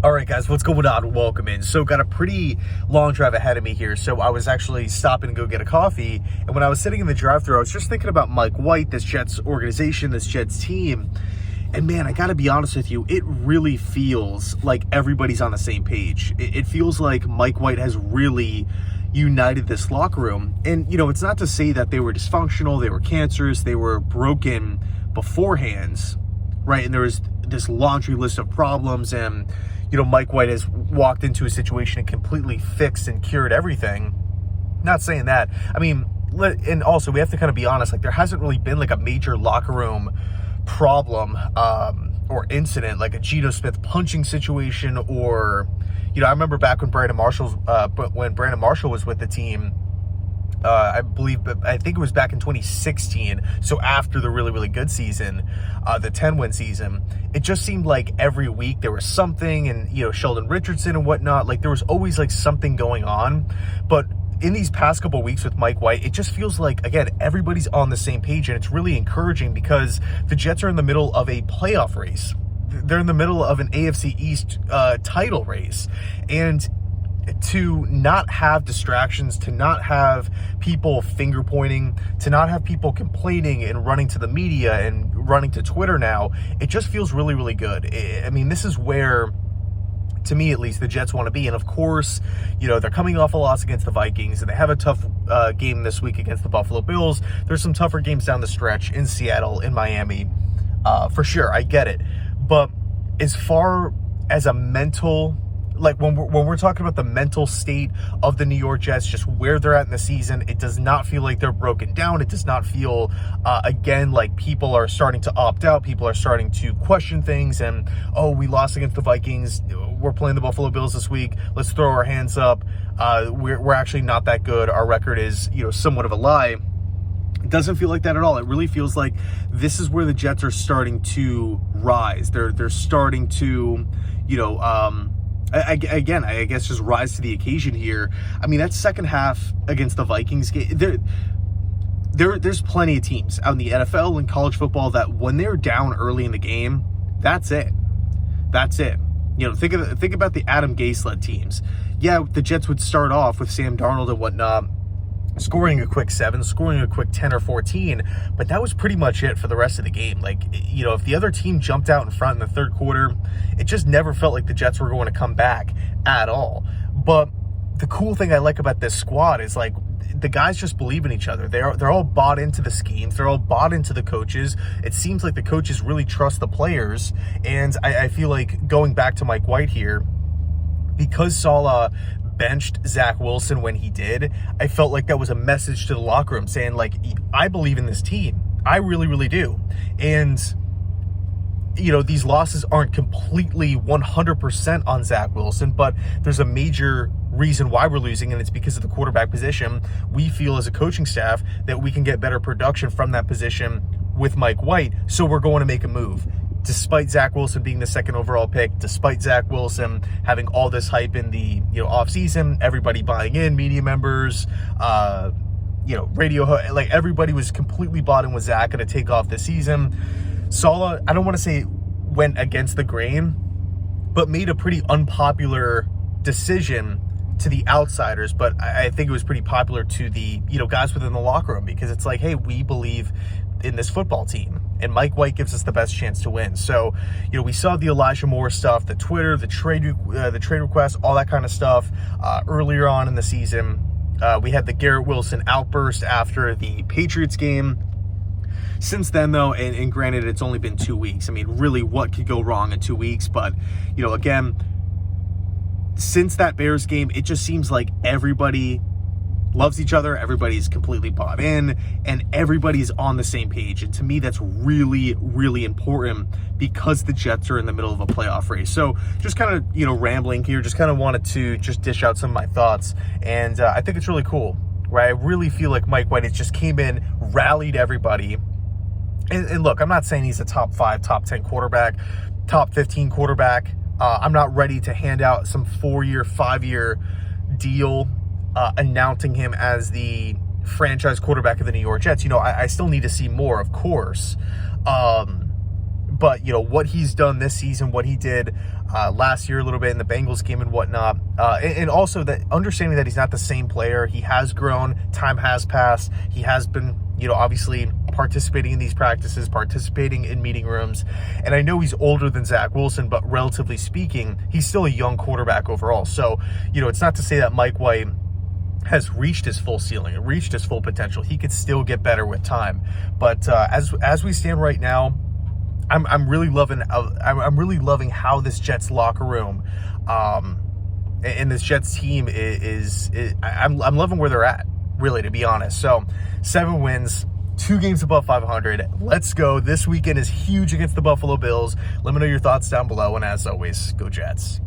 All right, guys, what's going on? Welcome in. So got a pretty long drive ahead of me here. So I was actually stopping to go get a coffee. And when I was sitting in the drive-thru, I was just thinking about Mike White, this Jets organization, this Jets team. And man, I got to be honest with you, it really feels like everybody's on the same page. It feels like Mike White has really united this locker room. And, you know, it's not to say that they were dysfunctional, they were cancerous, they were broken beforehand, right? And there was this laundry list of problems, and you know, Mike White has walked into a situation and completely fixed and cured everything. Not saying that. I mean, and also we have to kind of be honest, like there hasn't really been like a major locker room problem or incident, like a Geno Smith punching situation, or, you know, I remember back when Brandon Marshall was with the team, I think it was back in 2016, so after the really, really good season, the 10-win season, it just seemed like every week there was something, and, you know, Sheldon Richardson and whatnot, like there was always like something going on. But in these past couple of weeks with Mike White, it just feels like, again, everybody's on the same page, and it's really encouraging because the Jets are in the middle of a playoff race. They're in the middle of an AFC East title race, and to not have distractions, to not have people finger pointing, to not have people complaining and running to the media and running to Twitter now, it just feels really, really good. I mean, this is where, to me at least, the Jets want to be. And of course, you know, they're coming off a loss against the Vikings, and they have a tough game this week against the Buffalo Bills. There's some tougher games down the stretch in Seattle, in Miami, for sure. I get it. But as far as a mental, like when we're talking about the mental state of the New York Jets, just where they're at in the season, it does not feel like they're broken down. It does not feel, again, like people are starting to opt out. People are starting to question things, and, oh, we lost against the Vikings. We're playing the Buffalo Bills this week. Let's throw our hands up. We're actually not that good. Our record is, you know, somewhat of a lie. It doesn't feel like that at all. It really feels like this is where the Jets are starting to rise. They're starting to, you know, I guess just rise to the occasion here. I mean, that second half against the Vikings game, there's plenty of teams out in the NFL and college football that when they're down early in the game, that's it. That's it. You know, think about the Adam Gase-led teams. Yeah, the Jets would start off with Sam Darnold and whatnot, scoring a quick 7, scoring a quick 10 or 14, but that was pretty much it for the rest of the game. Like, you know, if the other team jumped out in front in the third quarter, it just never felt like the Jets were going to come back at all. But the cool thing I like about this squad is, like, the guys just believe in each other. They're all bought into the schemes. They're all bought into the coaches. It seems like the coaches really trust the players, and I feel like, going back to Mike White here, because Saleh benched Zach Wilson when he did, I felt like that was a message to the locker room saying, like, I believe in this team. I really, really do. And, you know, these losses aren't completely 100% on Zach Wilson, but there's a major reason why we're losing, and it's because of the quarterback position. We feel as a coaching staff that we can get better production from that position with Mike White, so we're going to make a move. Despite Zach Wilson being the second overall pick, despite Zach Wilson having all this hype in the, you know, offseason, everybody buying in, media members, you know, radio, like everybody was completely bought in with Zach, going to take off this season. Saleh, I don't want to say went against the grain, but made a pretty unpopular decision to the outsiders, but I think it was pretty popular to the, you know, guys within the locker room, because it's like, hey, we believe in this football team, and Mike White gives us the best chance to win. So, you know, we saw the Elijah Moore stuff, the Twitter, the trade requests, all that kind of stuff earlier on in the season. We had the Garrett Wilson outburst after the Patriots game. Since then, though, and granted, it's only been 2 weeks. I mean, really, what could go wrong in 2 weeks? But, you know, again, since that Bears game, it just seems like everybody loves each other, everybody's completely bought in, and everybody's on the same page. And to me, that's really, really important, because the Jets are in the middle of a playoff race. So just kind of, you know, rambling here, just kind of wanted to just dish out some of my thoughts. And I think it's really cool, right? I really feel like Mike White has just came in, rallied everybody. And look, I'm not saying he's a top 5, top 10 quarterback, top 15 quarterback. I'm not ready to hand out some 4-year, 5-year deal announcing him as the franchise quarterback of the New York Jets. You know, I still need to see more, of course. But, you know, what he's done this season, what he did last year a little bit in the Bengals game and whatnot. And also that understanding that he's not the same player. He has grown. Time has passed. He has been, obviously participating in these practices, participating in meeting rooms. And I know he's older than Zach Wilson, but relatively speaking, he's still a young quarterback overall. So, it's not to say that Mike White has reached his full ceiling, reached his full potential. He could still get better with time. But as we stand right now, I'm really loving how this Jets locker room and this Jets team is I'm loving where they're at, really, to be honest. So 7 wins, 2 games above 500. Let's go. This weekend is huge against the Buffalo Bills. Let me know your thoughts down below. And as always, go Jets.